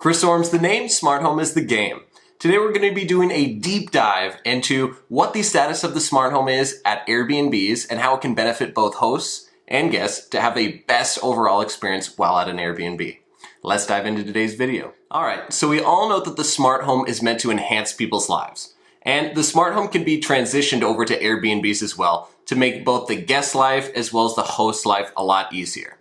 Chris Orm's the name, smart home is the game. Today we're going to be doing a deep dive into what the status of the smart home is at Airbnbs and how it can benefit both hosts and guests to have a best overall experience while at an Airbnb. Let's dive into today's video. Alright, so we all know that the smart home is meant to enhance people's lives. And the smart home can be transitioned over to Airbnbs as well to make both the guest life as well as the host life a lot easier.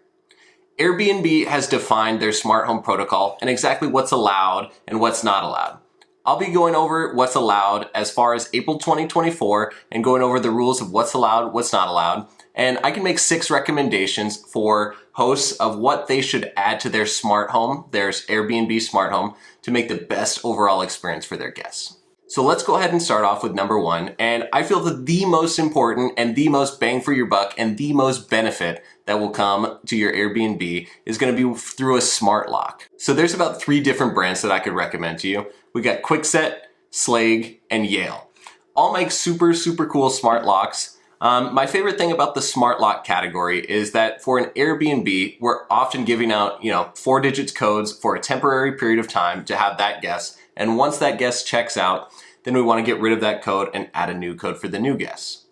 Airbnb has defined their smart home protocol and exactly what's allowed and what's not allowed. I'll be going over what's allowed as far as April 2024 and going over the rules of what's allowed, what's not allowed. And I can make 6 recommendations for hosts of what they should add to their smart home, their Airbnb smart home, to make the best overall experience for their guests. So let's go ahead and start off with number 1. And I feel that the most important and the most bang for your buck and the most benefit that will come to your Airbnb is going to be through a smart lock. So there's about 3 different brands that I could recommend to you. We got Kwikset, Schlage, and Yale. All make super cool smart locks. My favorite thing about the smart lock category is that for an Airbnb, we're often giving out, 4 digits codes for a temporary period of time to have that guest. And once that guest checks out, then we want to get rid of that code and add a new code for the new guests.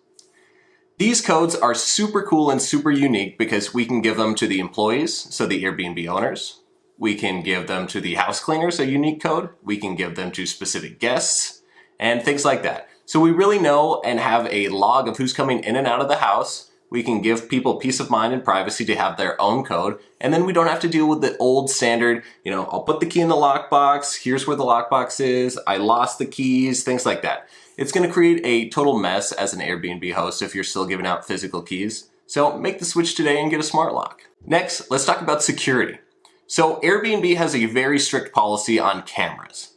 These codes are super cool and super unique because we can give them to the employees, so the Airbnb owners. We can give them to the house cleaners, a unique code. We can give them to specific guests and things like that. So we really know and have a log of who's coming in and out of the house. We can give people peace of mind and privacy to have their own code. And then we don't have to deal with the old standard, I'll put the key in the lockbox. Here's where the lockbox is. I lost the keys, things like that. It's going to create a total mess as an Airbnb host if you're still giving out physical keys. So make the switch today and get a smart lock. Next, let's talk about security. So Airbnb has a very strict policy on cameras.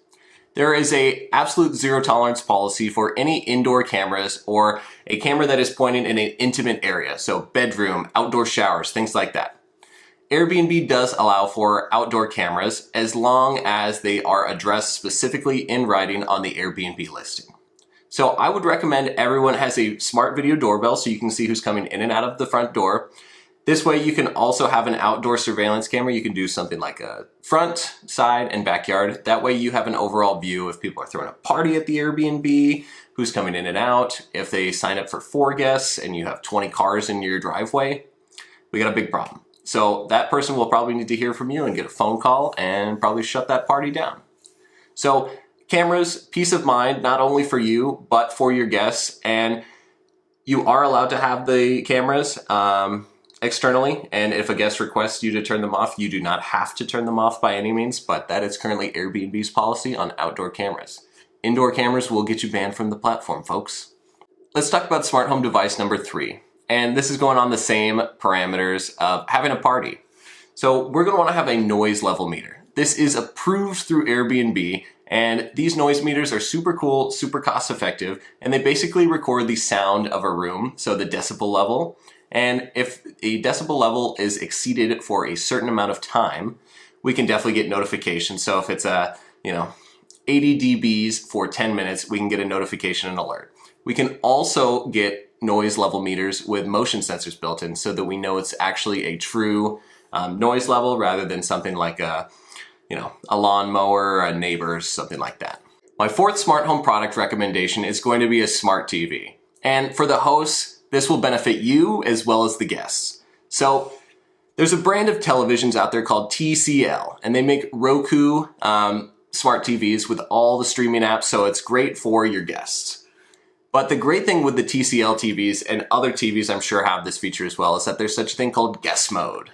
There is a absolute zero tolerance policy for any indoor cameras or a camera that is pointing in an intimate area. So bedroom, outdoor showers, things like that. Airbnb does allow for outdoor cameras as long as they are addressed specifically in writing on the Airbnb listing. So I would recommend everyone has a smart video doorbell so you can see who's coming in and out of the front door. This way you can also have an outdoor surveillance camera. You can do something like a front, side, and backyard. That way you have an overall view if people are throwing a party at the Airbnb, who's coming in and out. If they sign up for 4 guests and you have 20 cars in your driveway, we got a big problem. So that person will probably need to hear from you and get a phone call and probably shut that party down. So cameras, peace of mind, not only for you, but for your guests. And you are allowed to have the cameras externally, and if a guest requests you to turn them off, you do not have to turn them off by any means, but that is currently Airbnb's policy on outdoor cameras. Indoor cameras will get you banned from the platform, folks. Let's talk about smart home device number 3, and this is going on the same parameters of having a party. So we're going to want to have a noise level meter. This is approved through Airbnb, and these noise meters are super cool, super cost effective, and they basically record the sound of a room, so the decibel level. And if a decibel level is exceeded for a certain amount of time, we can definitely get notifications. So if it's 80 dBs for 10 minutes, we can get a notification and alert. We can also get noise level meters with motion sensors built in so that we know it's actually a true noise level rather than something like a lawnmower, a neighbor, something like that. My 4th smart home product recommendation is going to be a smart TV. And for the hosts, this will benefit you as well as the guests. So there's a brand of televisions out there called TCL, and they make Roku smart TVs with all the streaming apps, so it's great for your guests. But the great thing with the TCL TVs, and other TVs I'm sure have this feature as well, is that there's such a thing called guest mode.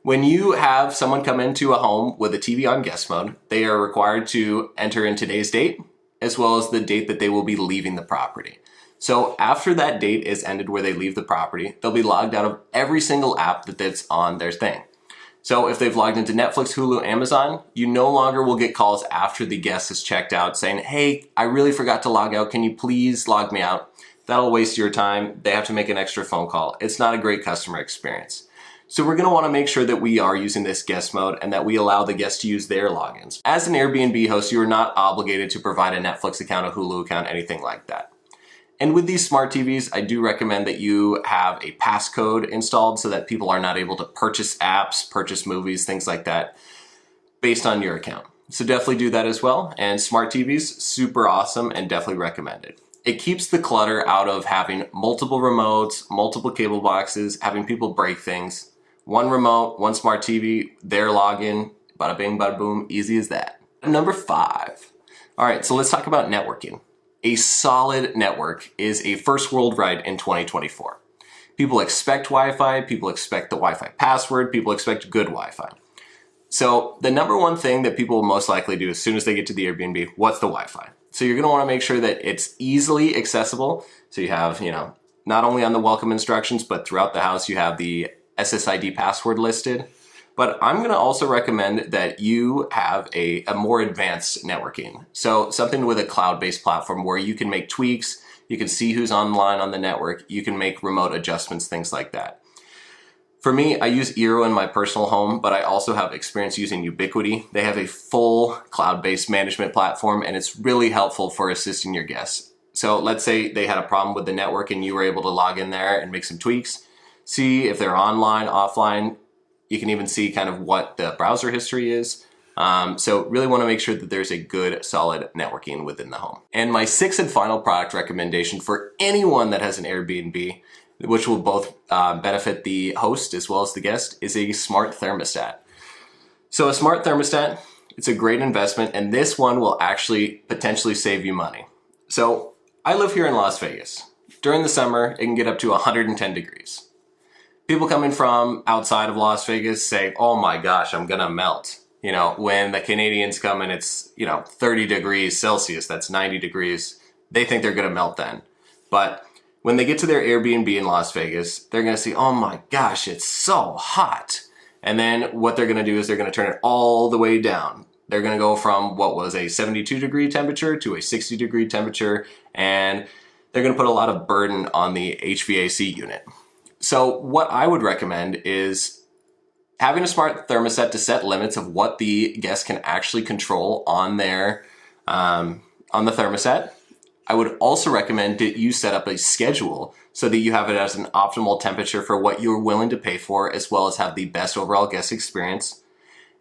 When you have someone come into a home with a TV on guest mode, they are required to enter in today's date, as well as the date that they will be leaving the property. So after that date is ended where they leave the property, they'll be logged out of every single app that's on their thing. So if they've logged into Netflix, Hulu, Amazon, you no longer will get calls after the guest has checked out saying, hey, I really forgot to log out. Can you please log me out? That'll waste your time. They have to make an extra phone call. It's not a great customer experience. So we're going to want to make sure that we are using this guest mode and that we allow the guests to use their logins. As an Airbnb host, you are not obligated to provide a Netflix account, a Hulu account, anything like that. And with these smart TVs, I do recommend that you have a passcode installed so that people are not able to purchase apps, purchase movies, things like that, based on your account. So definitely do that as well. And smart TVs, super awesome and definitely recommended. It keeps the clutter out of having multiple remotes, multiple cable boxes, having people break things. One remote, one smart TV, their login, bada bing, bada boom, easy as that. Number 5. All right, so let's talk about networking. A solid network is a first world right in 2024. People expect Wi-Fi, people expect the Wi-Fi password, people expect good Wi-Fi. So the number one thing that people will most likely do as soon as they get to the Airbnb, what's the Wi-Fi? So you're gonna wanna make sure that it's easily accessible. So you have, not only on the welcome instructions, but throughout the house, you have the SSID password listed. But I'm gonna also recommend that you have a more advanced networking. So something with a cloud-based platform where you can make tweaks, you can see who's online on the network, you can make remote adjustments, things like that. For me, I use Eero in my personal home, but I also have experience using Ubiquiti. They have a full cloud-based management platform, and it's really helpful for assisting your guests. So let's say they had a problem with the network and you were able to log in there and make some tweaks, see if they're online, offline. You can even see kind of what the browser history is. So really want to make sure that there's a good, solid networking within the home. And my 6th and final product recommendation for anyone that has an Airbnb, which will both benefit the host as well as the guest, is a smart thermostat. So a smart thermostat, it's a great investment, and this one will actually potentially save you money. So I live here in Las Vegas. During the summer, it can get up to 110 degrees. People coming from outside of Las Vegas say, oh my gosh, I'm gonna melt. When the Canadians come and it's, 30 degrees Celsius, that's 90 degrees, they think they're gonna melt then. But when they get to their Airbnb in Las Vegas, they're gonna see, oh my gosh, it's so hot. And then what they're gonna do is they're gonna turn it all the way down. They're gonna go from what was a 72 degree temperature to a 60 degree temperature, and they're gonna put a lot of burden on the HVAC unit. So what I would recommend is having a smart thermostat to set limits of what the guest can actually control on their on the thermostat. I would also recommend that you set up a schedule so that you have it as an optimal temperature for what you're willing to pay for, as well as have the best overall guest experience.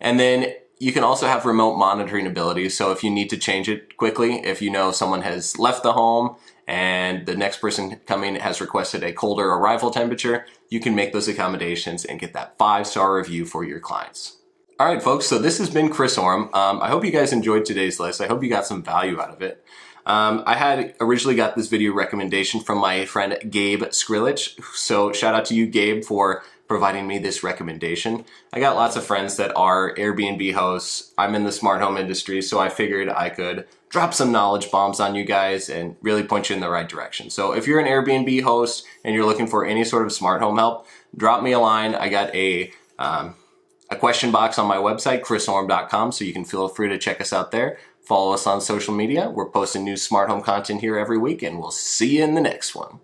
And then you can also have remote monitoring ability. So if you need to change it quickly, if you know someone has left the home and the next person coming has requested a colder arrival temperature, you can make those accommodations and get that 5-star review for your clients. All right, folks, so this has been Chris Orem. I hope you guys enjoyed today's list. I hope you got some value out of it. I had originally got this video recommendation from my friend Gabe Skrilich. So shout out to you, Gabe, for providing me this recommendation. I got lots of friends that are Airbnb hosts. I'm in the smart home industry, so I figured I could drop some knowledge bombs on you guys and really point you in the right direction. So if you're an Airbnb host and you're looking for any sort of smart home help, drop me a line. I got a question box on my website, chrisorem.com, so you can feel free to check us out there. Follow us on social media. We're posting new smart home content here every week, and we'll see you in the next one.